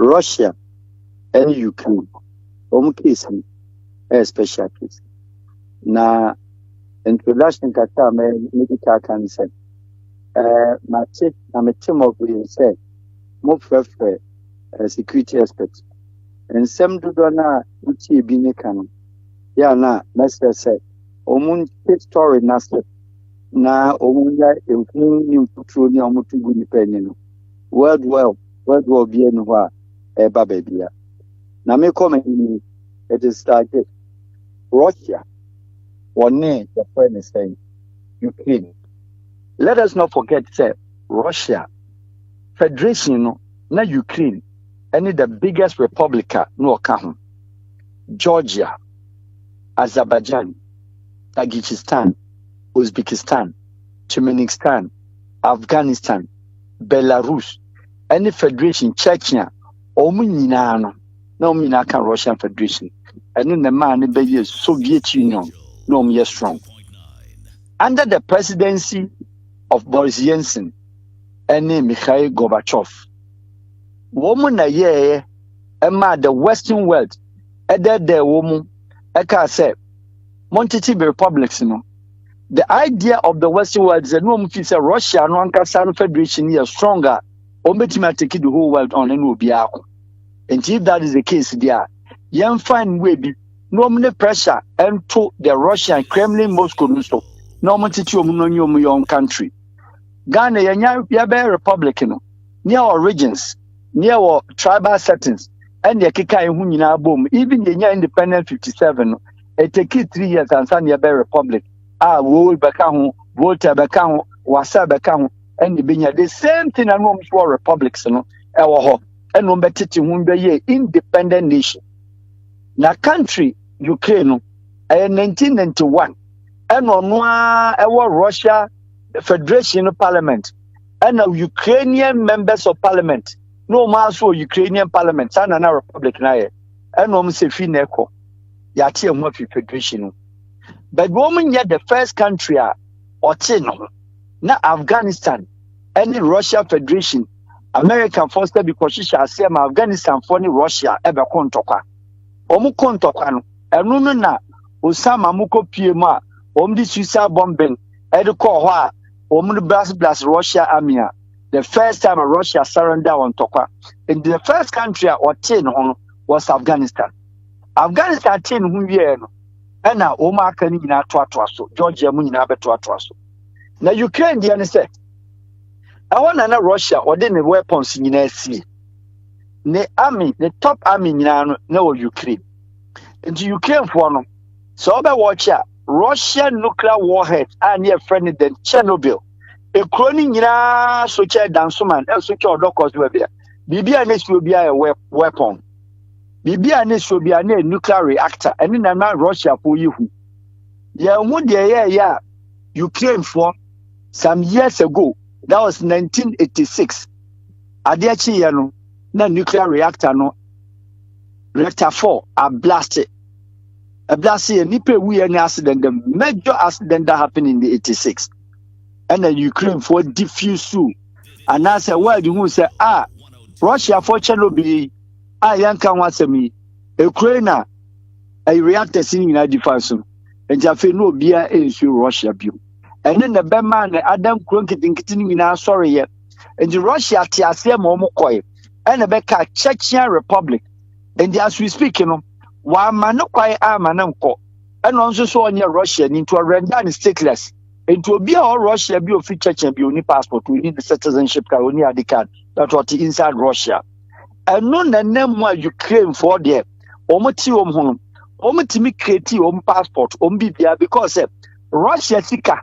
Russia and Ukraine. Case a special case. Na introduction kaka me medical can say. My team of we say more prefer security experts. And some do na uchi bine kan. Ya na let's say omun story na omun ya ni putro ni omutu gu ni penny no. World war be no wa eba babia. Na me comment it is like this. Russia one the friend is saying Ukraine. Let us not forget say Russia Federation na Ukraine any the biggest republic no account. Georgia, Azerbaijan, Tajikistan, Uzbekistan, Turkmenistan, Afghanistan, Belarus, any federation, Chechnya, Omunina, no Minaka Russian Federation, and in the man be Soviet Union, no me strong. Under the presidency of Boris Yeltsin and Mikhail Gorbachev, woman a year, the Western world, the woman, I said, Montevideo republics, you know. The idea of the Western world is that no one feels Russia no Ankara Federation is stronger, or take the whole world on and will be out. And if that is the case, there, young fine way be no more pressure and to the Russian Kremlin Moscow no more to your own country. Ghana, Yabe Republican, near our regions, near our tribal settings, and the Kika Hunina boom, even the year independent 57, it take 3 years and San Yabe Republic. Wool Bakahu, Volta Bakahu, Wasa Bakahu, and the same thing and Rome for republics, no, our and no better to independent nation. Na country, Ukraine, 1991, and on our Russia Federation Parliament, and now Ukrainian members of Parliament, no mass for Ukrainian Parliament, and another republic, and no Sefineko, Yati and Murphy Federation. But woman yet the first country or Chino, na Afghanistan, any Russia Federation, American force because she shall say Afghanistan for Russia ever kontoka. Omu kontoka no na Osama muko piema, di suicide bombing, edukwa blast Russia army. The first time Russia surrendered on Tokwa. And the first country or Chino was Afghanistan. Afghanistan Chino who and now Oma can in our twatwaso, Georgia Munina betwatwaso. Now Ukraine, the answer. I want another Russia or then the weapons in the sea. The army, the top army in no Ukraine. And Ukraine for them. So by watcher, Russian nuclear warheads are near friendly than Chernobyl. A croning in so chair danceman, else your doctors will be. Bibia next will be a weapon. Bibia next will be a nuclear reactor, and in a Russia for you. Yeah, one day, yeah, Ukraine for some years ago, that was 1986. Adiachi Yano, no nuclear reactor, no reactor 4 are blasted. A blasted, a nipple we an accident, the major accident that happened in the 86. And then Ukraine for diffuse soon. And I said, well, you say, Russia for Chernobyl. I can watch me. Ukraine, a reactor singing in defense. And Jaffe no beer is Russia view. And then the Beman, Adam Crunking in our sorry yet. And the Russia Tiasia Momokoi, and the Becca Chechen Republic. And as we speak, you know, one man no quite arm and uncle. And also so on your Russian into a rendered stateless. Into a beer or Russia be of free Chechen be only passport. We need the citizenship card, only the card. That's what inside Russia. And none the name why Ukraine for there. Omoti home. Omoti create passport Bibia because Russia sika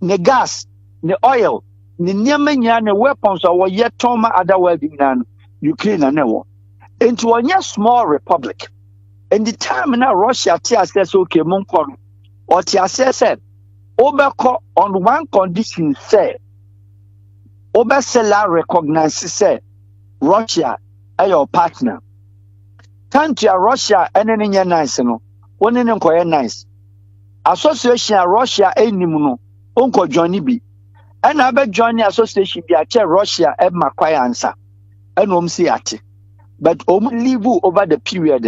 ne gas, ne oil, ne nyamanya ne weapons or yet toma other world in Ukraine and no. Into a small republic. And the time now Russia says okay, Monkon or Tia said Obeko on one condition say Obesela recognizes say Russia as your partner. Country Russia and any nice no. One in nice. Association Russia any no. Uncle Johnny B. And I bet Johnny Association be a chair Russia and Maquay answer. And see at but live over the period,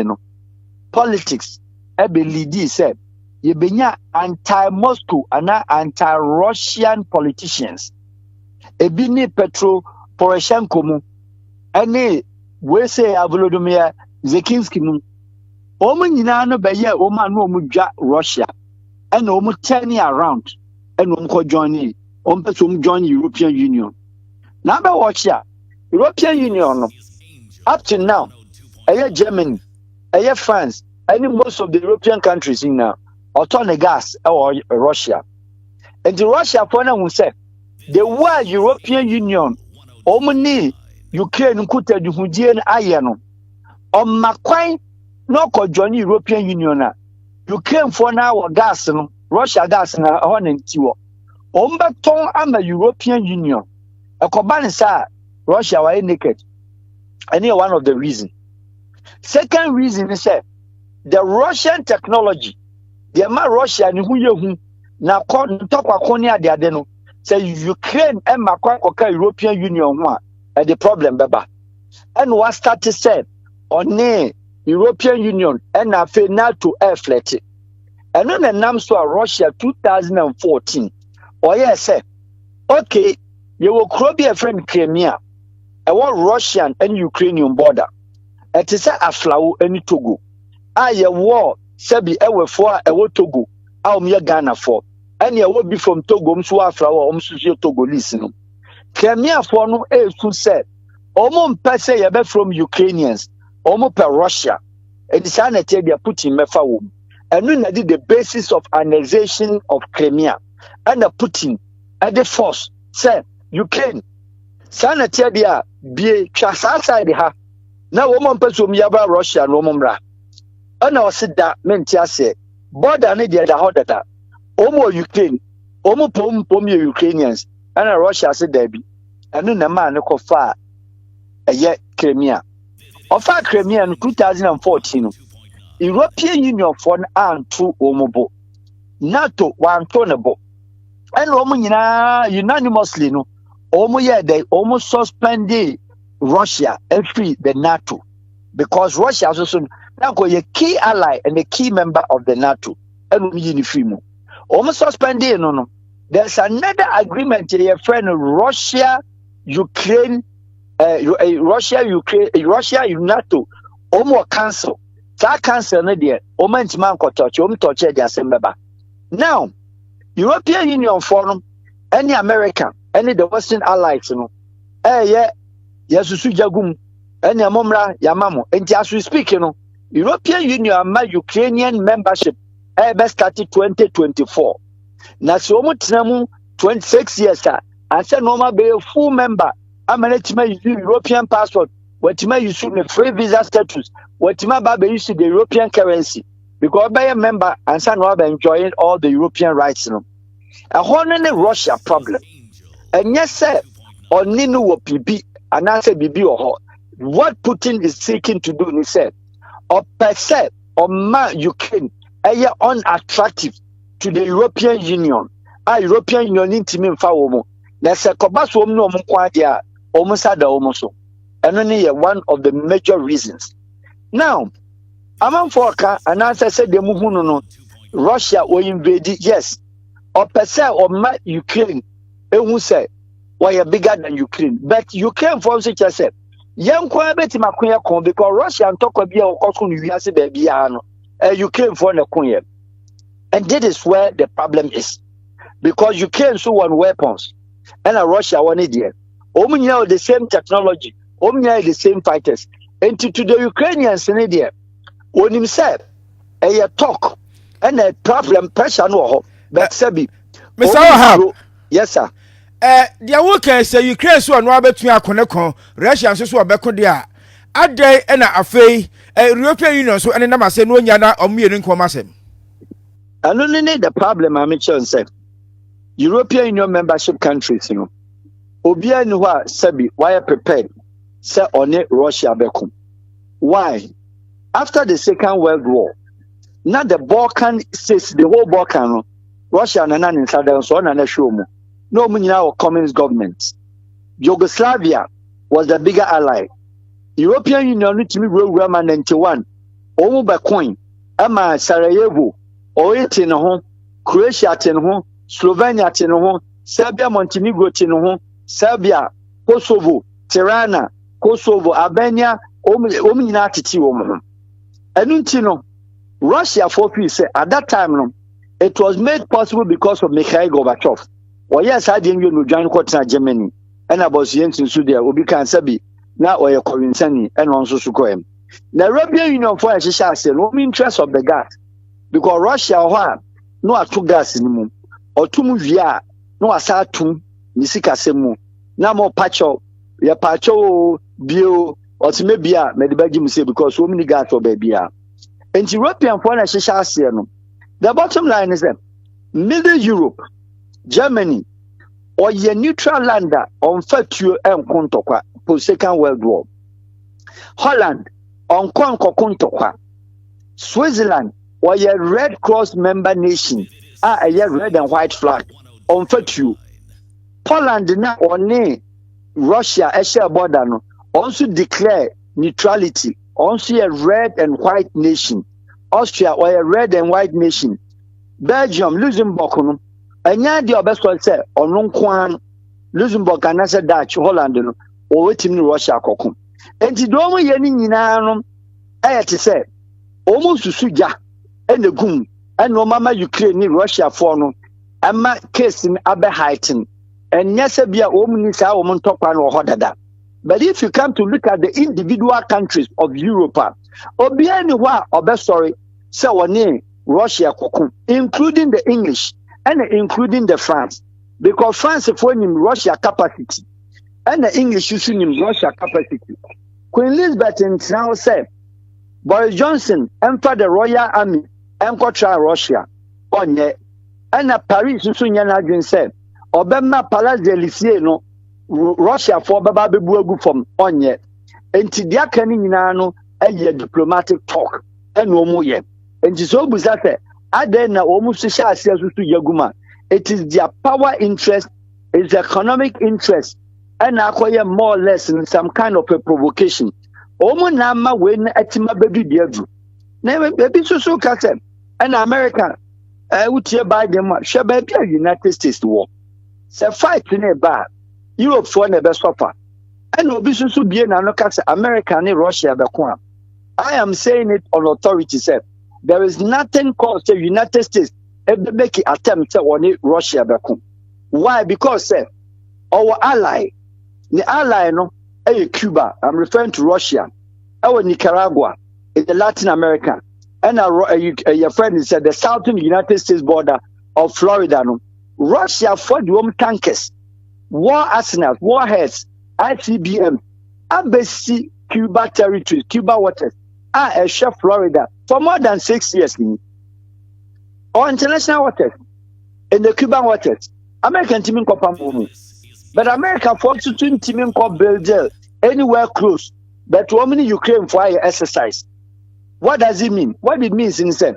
politics, lead said, you be anti-Moscow and anti-Russian politicians. Ebini Petro Poroshenko mu, ene we say Volodymyr Zelensky mu. Omo nyina no be ye omo no omo dwa Russia, and omo turning around, and omo join join European Union. Now be watch ya, European Union no, up to now, Germany, France, and most of the European countries in now, autonomous gas or Russia. And the Russia for now will say, the world European Union, omni Ukraine kuta di hudie na aye no. On makwan no ko join European Union na. Ukraine for now gas no, Russia gas na ho na ntiwo. Ombeton ama European Union. Ekoban sa Russia wa naked. And one of the reason. Second reason is that the Russian technology, the ma Russia ni hu yehu na ko ntokwa koni ade no. Say Ukraine and Makwa European Union at the problem baba. And what started said on the European Union and I feel now to air flat. And then the names to Russia 2014. Or yes, say, okay, you will be a friend Crimea. I want Russian and Ukrainian border. It is a flower any Togo. I a war, Sabi ever for a war Togo. I'll me Ghana for. And you will be from Togo, flower, Togo, listen. Crimea for no who said, Omo per from Ukrainians, Omo per Russia, and the sanity they are putting Mefa. And when I did the basis of annexation of Crimea, and the Putin at the force said, Ukraine, sanity they are be outside her. Now, woman person Yaba Russia, no Mumra. And I said that meant I say, border an idiot, the harder. Omo Ukraine, Omo pom Ukrainians, and Russia said Debbie, and then a man ko far a year Crimea. Of our Crimea in 2014, European Union for an two Omobo, NATO one tonable, and Omo unanimously no, Omo yeah they almost suspended Russia and free the NATO because Russia is also now a key ally and a key member of the NATO, and we uniform. Almost suspended. No. There's another agreement here, friend. Russia, Ukraine, Russia, NATO. Almost cancel. That cancel. No there. Almost man ko touch. Touch the assembly. Now, European Union forum, any American, any the Western allies, yeah, Susu Jagum, any Amomra, Yamamo, and as we speak, European Union, my Ukrainian membership. Ever started 2024. Now, so much 26 years. I said, normal be a full member. I'm going to use European passport. What you may use the free visa status. What you may use the European currency. Because by a member, and some are enjoying all the European rights. A whole Russia problem. And yes, sir, on Ninu will be, and I said, BB or what Putin is seeking to do, he said, or per se, or ma Ukraine. Unattractive to the European Union. European Union intimate fa womo. Na se koba so no mo kwa dia almost ada almost so. And only one of the major reasons. Now, among foka and answer said the muhu no Russia will invade, yes. Or per se or ma Ukraine. Who say why bigger than Ukraine. But Ukraine for such as said, young kwa beti makuya kon because Russia and talk about o koso nu wiase ba bia no. Ukraine for the Queen. And that is where the problem is. Because Ukraine so want weapons. And Russia want it there. Omnia the same technology. Omnia the same fighters. And to the Ukrainians in there. When himself, a talk and a problem pressure no. But Sabi. Mr. Wahab. Yes, sir. The worker say Ukraine so no between akonekon. Russia so abeko dia. Aday and a fay European Union so and number say no nyana omienu nkomasem. And only the problem I'm saying European Union membership countries, Obia Nuwa Sabi, why prepared? Say on it Russia bekum. Why? After the Second World War, now the Balkan states, the whole Balkan, Russia and none in Southern so on show mo. No communist governments. Yugoslavia was the bigger ally. European Union to me program 91 omo be coin ama Sarajevo o eti no ho Croatia te no ho Slovenia te no ho Serbia Montenegro te no ho Serbia Kosovo Tirana Kosovo Albania omo nyina tete wo mo enu nti no Russia for peace at that time no it was made possible because of Mikhail Gorbachev. Or yes, I didn't know join Germany. And I was yen to there will be cancer now or your Corinthani and also Sukoem. The European Union for a say no interest of the gas because Russia or no two gas in the moon or two movia no asatum Nisika Semu. Now more pacho, ya pacho bio or to maybe a medibagim say because so many gas or baby. And European for a say no. The bottom line is that Middle Europe, Germany, or your neutral lander on Fatu and Kontokwa for Second World War. Holland on Kontokwa. Switzerland or your Red Cross member nation are a red and white flag on Fatu. Poland now on Russia a share border also declare neutrality, also a red and white nation. Austria or a red and white nation. Belgium, Luxembourg, and ya the best one say on non Luxembourg and as a Dutch, Holland, or waiting Russia cocoon. And the Doma Yenin I had to say almost to Suja and the Goom and no mama Ukraine Russia for no and my case in Abe Heighten and Yasabia Omunisa Omun Topan or Hodada. But if you come to look at the individual countries of Europe, Russia, including the English and including the France, because France is in Russia capacity and the English is in Russia capacity. Queen Elizabeth now said, Boris Johnson entered the Royal Army and contra Russia on ye, and Paris is said, Obama Palace de Lycée no Russia for Baba Bugu from on ye, and Tidiakanino a diplomatic talk and no more yet. And so Buzate, Adena almost to Yaguma. It is their power interest, it's economic interest, and acquire more or less in some kind of a provocation. Omo Nama when Etima baby dear. Never baby so cassette. And America, I would hear by them, shall be a United States war. So fight in a bar. Europe for never suffer. And obviously to be an America and Russia. I am saying it on authority, sir. There is nothing called the United States ever make attempt on Russia. Why? Because our ally, the ally, no, Cuba. I'm referring to Russia. Our Nicaragua in the Latin America, and your friend said the southern United States border of Florida. No, Russia for the home tankers, war arsenals, warheads, ICBM, embassy, Cuba territory, Cuba waters. A chef Florida for more than 6 years or international waters in the Cuban waters. American team in Copa, but America for to team in Belgium anywhere close, but women in Ukraine for exercise. What does it mean? What it means in say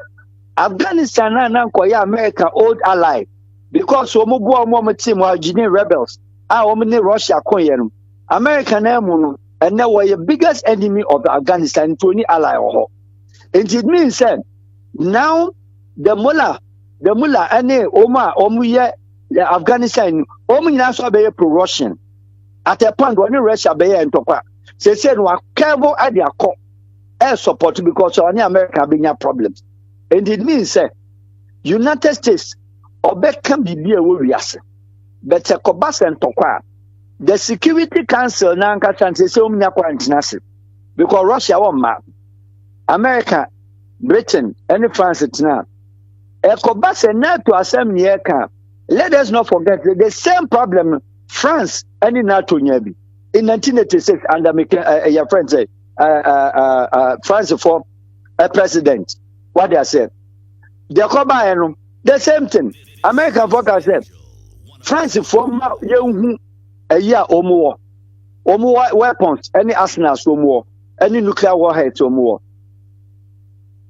Afghanistan and America old ally because Omo team were Guinean rebels. Russia American and now we're the biggest enemy of Afghanistan to any ally or and it means that now the mullah and Omar Omuye the Afghanistan Omu be pro-Russian at a point when Russia be and Topa. They said we careful at their core air support because only America being problems. And it means that United States or can be warriors. But a Kobas and Topa. The Security Council now can say so many international because Russia won't map. America, Britain, and France it's now. Ekobas and NATO assembly camp. Let us not forget the same problem France and NATO navy in 1986 under your friend say France for a president. What they said. The same thing. American focus said France for a year or more weapons, any arsenals or more, any nuclear warheads or more.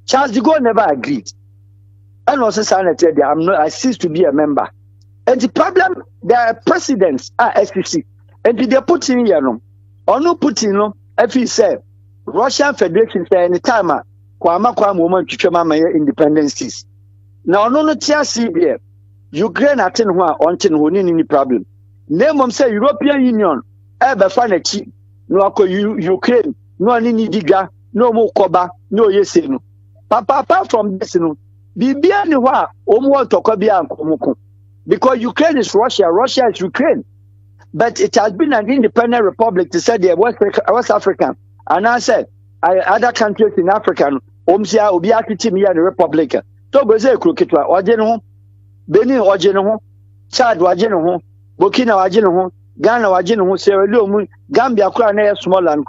Charles de Gaulle never agreed. And also signed I cease to be a member. And the problem, their presidents are SPC. And they put in here, or no put in, if he said Russian Federation say any time kwa woman twetwema ma independencies na ono no tia CBA Ukraine aten ho a onte no ni problem nemom say European Union e be fa na chi no akọ Ukraine no ni diga no mo koba no yese no papa apart from this no bibia ni ho a omo otokọ bia ankomoko because Ukraine is Russia is Ukraine but it has been an independent republic to say the West African and I said other countries in Africa omsia obi atiti me the republic to Brazil kroketwa oje ne ho Benin oje ne ho Chad oje ne ho Burkina oje ne ho Ghana oje ne ho Sierra Leone Gambia kura na small and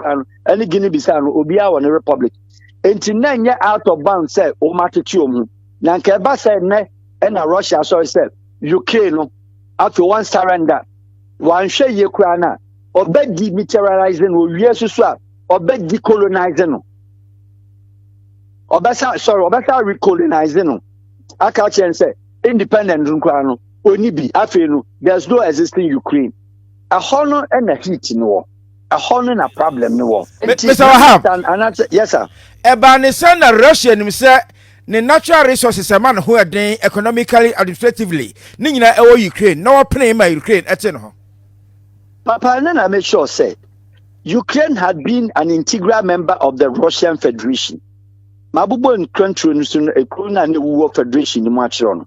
any Guinea Bissau obi a won republic enti na nya out of bounds say o matiti omu na nke ba say ne na Russia so say UK no after one surrender one hwe ye kura na obe demilitarizing o wie susu a obe decolonizing no obasa recolonizing no aka chen say independent nkwa no oni bi afi no there's no existing Ukraine a hono and a heat no a hono na problem no Mr. Wahab yes sir eba ne say na Russia nim say ne natural resources man who are den economically administratively ni nyina e wo Ukraine na wo pene ma Ukraine ete no papa na make sure say Ukraine had been an integral member of the Russian Federation. Mabubo country no Federation ni no.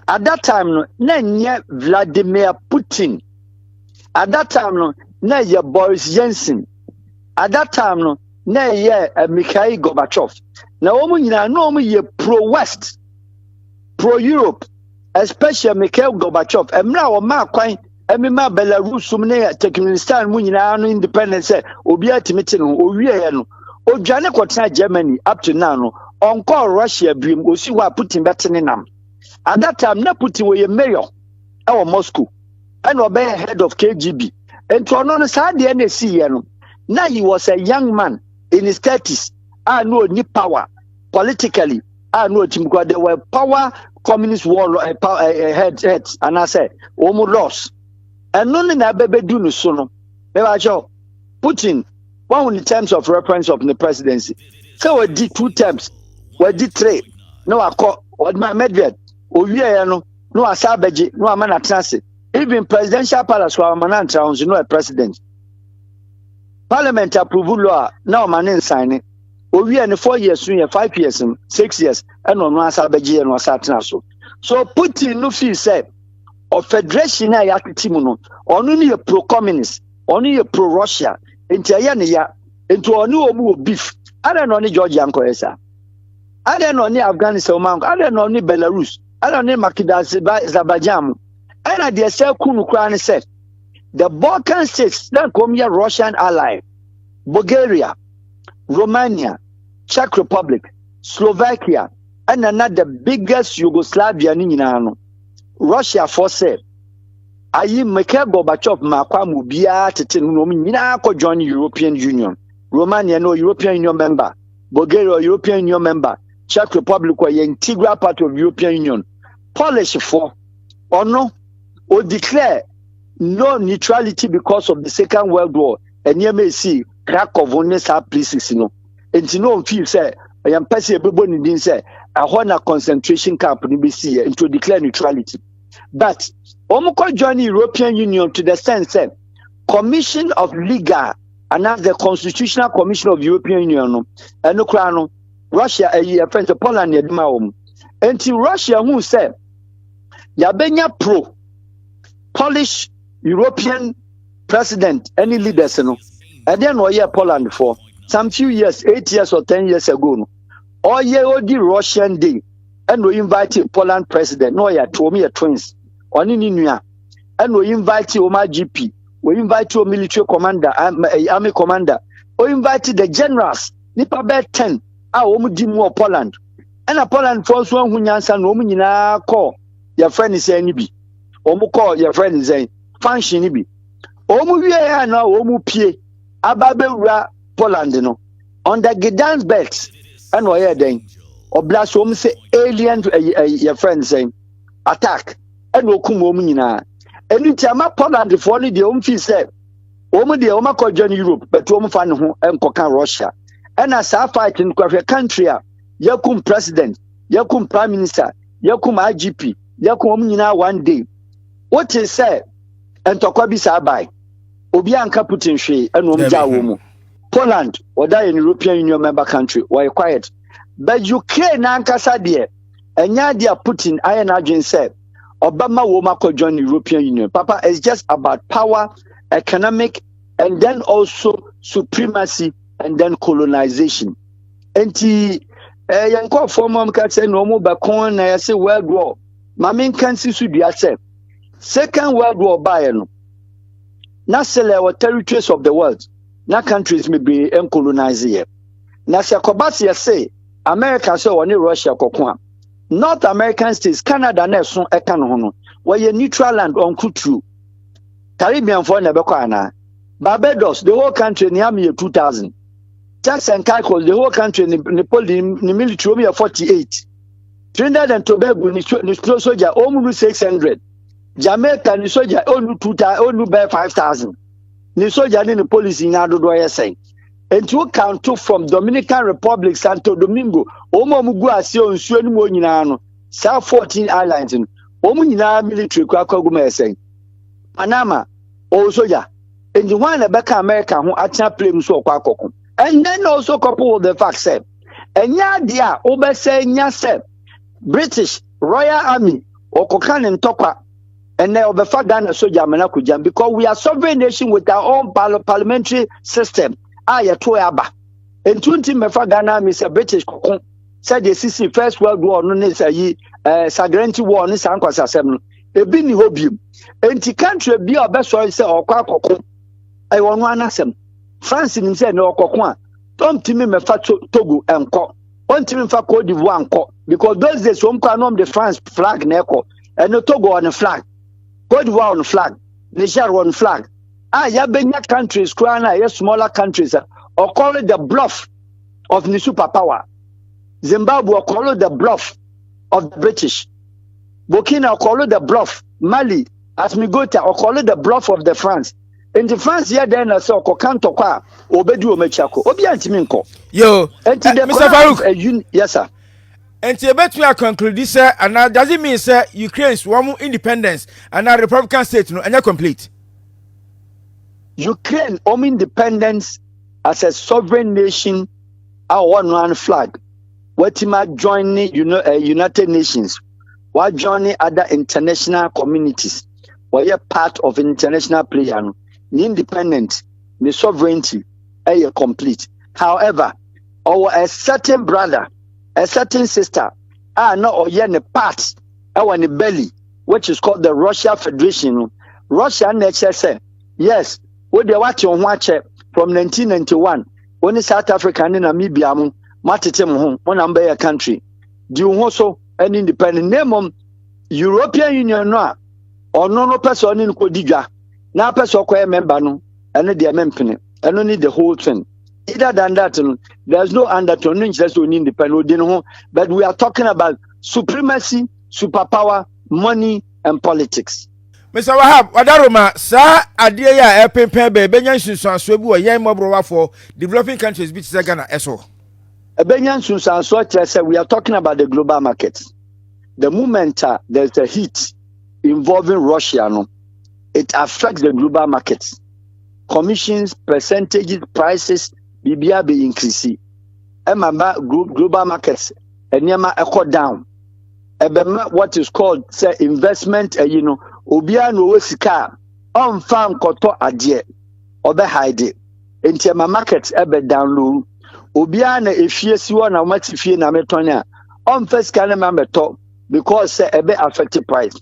At that time no na nye Vladimir Putin. At that time no na ye Boris Yeltsin. At that time no na ye Mikhail Gorbachev. Na omo nyina no omo ye pro West, pro Europe, especially Mikhail Gorbachev. Emra o ma kwan Emima Belarus ne Turkmenistan mu nyina no independence obi atimiti no owie no odwane kwotena Germany up to now no onko Russia brim osi wa Putin betene nam at that time na Putin we mayor e Moscow and obey head of KGB and to no sa de na see no now he was a young man in his 30s no ni power politically no timkwa there were power communist war heads and I said almost lost. And none na bebe do no so no. Putin, one in terms of reference of the presidency. So we did 2 terms. We did 3. No, I call what my Medved. No asabeji, no amana transit. Even presidential palace for manan towns, no a president. Parliament approval law, now man sign it. We are 4 years, 5 years, 6 years, and no asabeji and no asatraso. So Putin no feel said. Of federation na ya timu no onu ne pro communist onu ye pro Russia enti aya ne ya enti onu omu beef ada no ne Georgia nko esa ada no ne Afghanistan man ada no ne Belarus ada no ne Azerbaijan ana de se kunu kra ne se the Balkan states then come here Russian ally Bulgaria Romania Czech Republic Slovakia and another biggest Yugoslavia ni nyina no Russia for say ayi Mikhail Gorbachev makwa mu bia tete no nyina ko join European Union Romania no European Union member Bulgaria European Union member Czech Republic was integral part of European Union Polish for or no or declare no neutrality because of the Second World War and you may see Krakow only have places no and you know feel say I am person everybody didn't say a honor concentration camp ni be see and to declare neutrality. But Omoko join the European Union to the sense that Commission of Legal and now the Constitutional Commission of European Union and no Russia a friend of Poland yadima until Russia who said Yabenya pro Polish European president any leaders no and then we hear Poland for some few years 8 years or 10 years ago no all year the Russian day and we invited Poland president no ya twins oni nua and we invite Omar GP we invite your military commander army commander we invited the generals nipa be 10 omu di mu Poland and a Poland for so hu nyansa no omu nyina call your friend is any bi omu call your friend is function ni bi omu wie ya na omu pie ababewura Poland no on the Gdansk belt and we hear then oblas omu say alien your friend saying attack and okum omu nyina enu ti ama Poland for ni de omu fi say Omo de oma ko join Europe but omo fa ne ho enkoka Russia and as a fight in country yakum president yakum prime minister yakum IGP yakum nyina one day what is say entokwa bi sa bai obi anka Putin hwe and omo ja wo mu Poland or that in European Union member country were quiet but Ukraine ankasa de enya dia Putin iron agent said Obama will not join the European Union. Papa, it's just about power, economic, and then also supremacy, and then colonization. And the young former can say no more back on. I say World War. My main country should be accept. Second World War by not sell our territories of the world. Now countries may be colonized here. Now say say America so only Russia kokwa. North American states, Canada, Nelson, Ekanono, where you neutral land on Kutu. Caribbean for Nebekwana. Barbados, the whole country in the year 2000. Turks and Caicos, the whole country in the military 48. Trinidad and Tobago, the soldier, only 600. Jamaica, the soldier, only 2,000, only 5,000. The soldier in the police in Ado saying. And to count from Dominican Republic, Santo Domingo, Omo Muguasio, and Suenu Nyinano, South 14 Islands, Omo Nyina military Kwakoguma saying. Panama, also ya. And the one back America who at play so Kwakoko. And then also couple with the fact said, and ya dia, Obese Nyase, British Royal Army, or Kokan and Tokwa, and they overfar Ghana Soja Manakujam, because we are sovereign nation with our own parliamentary system. Aya toyaba en 20 mefa Ghana Mr British kokon said the CC First World War no ne say Sagrenti War ne san kwasasem no ebi ni hobium enti country bi obeso say okwa kokon ai wonu anasem France nim say no kokon a tom timi mefa Togo enko on timi mefa Cote d'Ivoire enko because those days won kwa no the France flag na eko and no Togo on the flag Cote d'Ivoire on the flag Niger on flag ya benya countries kwana ya smaller countries or call it the bluff of the superpower. Zimbabwe or call it the bluff of the British. Burkina or call it the bluff. Mali, Asmigota or call it the bluff of the France. In the France, yeah, then I saw Kokanto Kwa, Obedu Omechako, Obiantiminko. Yo, Mr. Farouk. Yes, sir. And to bet me conclude this, and now does it mean, sir, Ukraine's one more independence and now Republican state, no, and you're complete? Ukraine independence as a sovereign nation, our one flag. What might join the United Nations, while joining other international communities, while you're part of international player, the independence, the sovereignty, are complete. However, a certain brother, a certain sister, are not or yet a part, our belly, which is called the Russia Federation. Russia nature said, yes. What they watch on from 1991 when South Africa and Namibia matete home one number country. Do you also an independent name European Union or no person in Kodija. Now person member no and the member and only the whole thing. Either than that, there's no undertone just on independent, but we are talking about supremacy, superpower, money, and politics. Mr. Wahab, wadaroma sa adie ya epempen be benyan sunsanso bi wo yen mobrowa for developing countries bi tse Ghana eso. Benyan sunsanso say we are talking about the global market. The moment there's a heat involving Russia, no, it affects the global markets. Commissions, percentages, prices, BBA be increasing. Emma global markets, enyama echo down. What is called say investment, Obia no wesika on farm koto adie obe hide enti ma market ebe down low obia na efie siwo na matifie na metonya on first can ma meto because say ebe affect price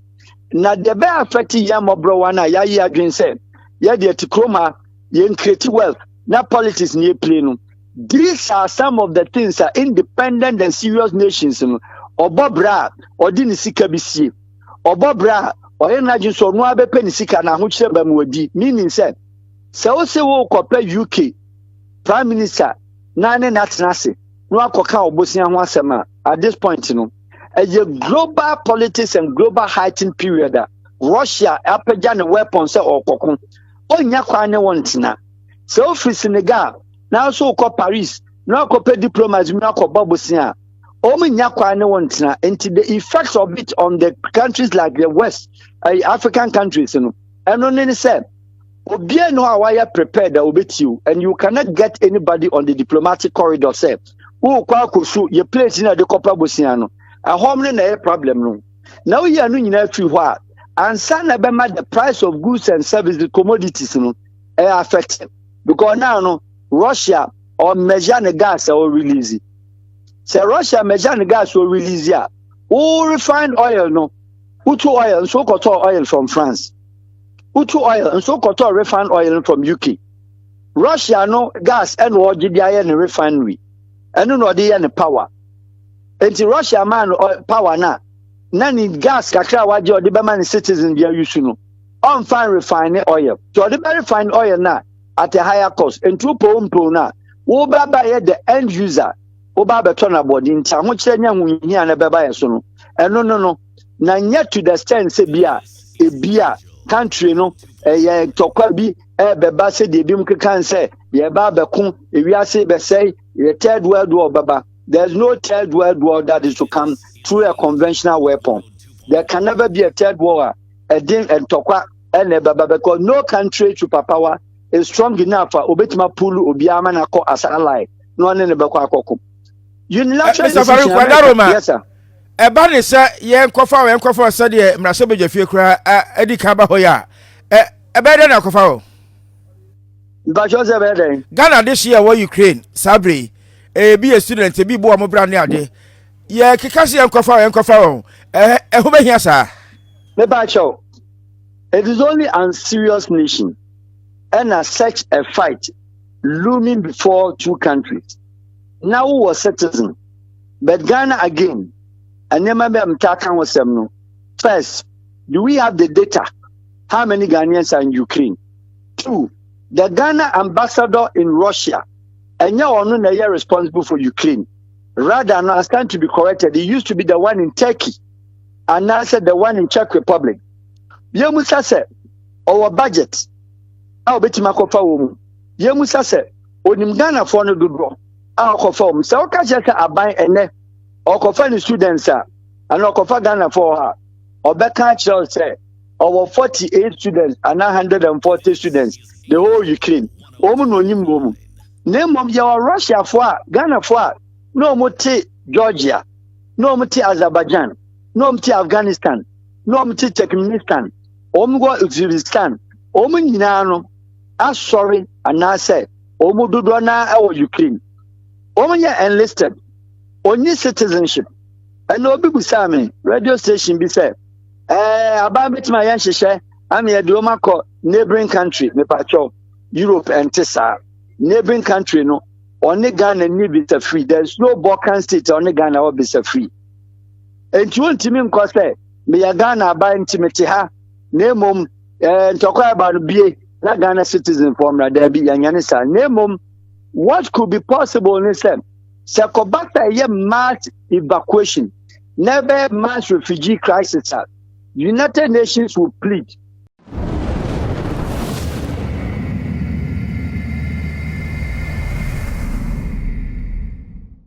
na de be affect yam obro wana ya yi adwen say ya de tikroma ye create wealth na politics ni play no. These are some of the things are independent and serious nations no obobra odini sika bisie obobra or energy so no abepe ni sika na ho kire ba mwadi meaning say se wo kopa UK prime minister na ne natenase no akoka obosia ho asema at this point a global politics and global heightened period Russia apeja ne weapons say okokon onya kwane wontina so free Senegal now so ko Paris now ko pe diplomats now ko babosia nya kwane wontina into the effects of it on the countries like the West African countries no eno ne say obia no awaya prepared obetiu and you cannot get anybody on the diplomatic corridor say who kwa kosu ye place na de kopa bosia no ahom ne na problem no now you anu nyina free hwa ansa na be ma the price of goods and services commodities no affected because now no Russia or measure the gas or release say Russia measure the gas or release ya who refined oil no who to oil and so got oil from France who to oil and so got refined oil from UK Russia no gas and what did they in refinery and no they any power until Russia man power na nani gas kakra waje odi be man citizens dia use no on fine refined oil so the refined oil na at a higher cost and two pompo na wo ba buy the end user wo ba beto na body nta ho kire nya hunhia na be buy so no no na nya to the stand say bia country no ye tokwa bi be ba say de bi mkekan say ye ba be ko ewiase be say ye third world war baba. There's no third world war that is to come through a conventional weapon. There can never be a third war. Because no country superpower is strong enough for obetima pulu obiama na ko as ally. No one in the Bakwa. Unilateral yes, sir. Ebani sa yen kofa sa de mrase beje fie kura edi ka ba hoya. Ebede na kofa o. Ba jo se bede. Ghana this year war Ukraine, Sabri. Be a student, be born more brand new. Yeah, Kikasi and Kofa. Who may hear, sir? It is only unserious nation and as such a fight looming before two countries. Now who was citizen, but Ghana again, and never was no. First, do we have the data? How many Ghanaians are in Ukraine? Two, the Ghana ambassador in Russia. And now no are responsible for Ukraine. Rather, now I stand to be corrected. He used to be the one in Turkey, and now said the one in Czech Republic. Yemusa said, our budget. Our betima kofa womu. Yemusa said, onim Ghana for no good. Our kofa womu. So okay, just abai ene. Our kofa ni students and our kofa Ghana for her. Our beka child said, our 48 students and 140 students. The whole Ukraine. Omu no nim womu. Name of your Russia for Ghana for no muti Georgia, no muti Azerbaijan, no muti Afghanistan, no muti Turkmenistan, Omgo Uzbekistan, Omuninano, as sorry, and I say, Omududona or Ukraine. Omunya enlisted, only citizenship, and no Bibusami, radio station be said, about my Yanshisha, I'm a Domako, neighboring country, Nepacho, Europe and Tessa. Neighboring country no only Ghana need visa free. There's no Balkan state only Ghana will be free. And you want to mean cause me Ghana by intimate ha name and talk about be na Ghana citizen form there be yanyanisa name what could be possible in this Sakobata ye mass evacuation never mass refugee crisis. United Nations will plead